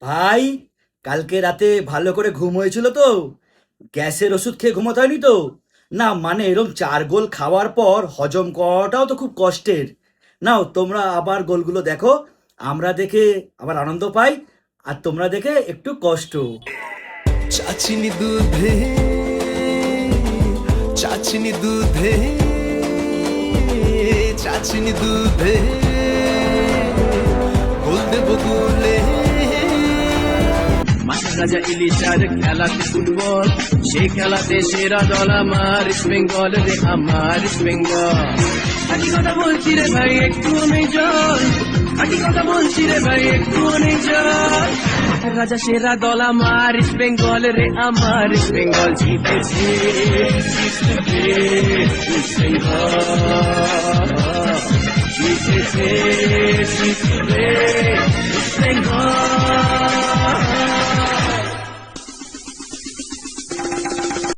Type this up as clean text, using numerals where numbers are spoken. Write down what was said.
ভাই, কালকে রাতে ভালো করে ঘুম হয়েছিল তো? গ্যাসের ওষুধ খেয়ে ঘুমাতে হয়নি তো? না মানে এরকম 4 গোল খাওয়ার পর হজম করাটাও তো খুব কষ্টের। নাও তোমরা আবার গোলগুলো দেখো। আমরা দেখে আবার আনন্দ পাই, আর তোমরা দেখে একটু কষ্ট। চাচিনি দুধে, চাচিনি দুধে, চাচিনি দুধে গোল দেব গোলে। মাঠে রাজা ইলিশার খেলাতে ফুটবল, সেই খেলাতে সেরা দল আমার ইস্ট বেঙ্গল রে, আমার ইস্ট বেঙ্গল। খাঁটি কথা বলছি রে ভাই, একটু নেই জল, খাঁটি কথা বলছি রে ভাই, একটু নেই জল। মাঠের রাজা সেরা দল আমার ইস্ট বেঙ্গল রে, আমার ইস্ট বেঙ্গল। জিতেছে জিতেছে ইস্ট বেঙ্গল, জিতেছে জিতবে ইস্ট বেঙ্গল।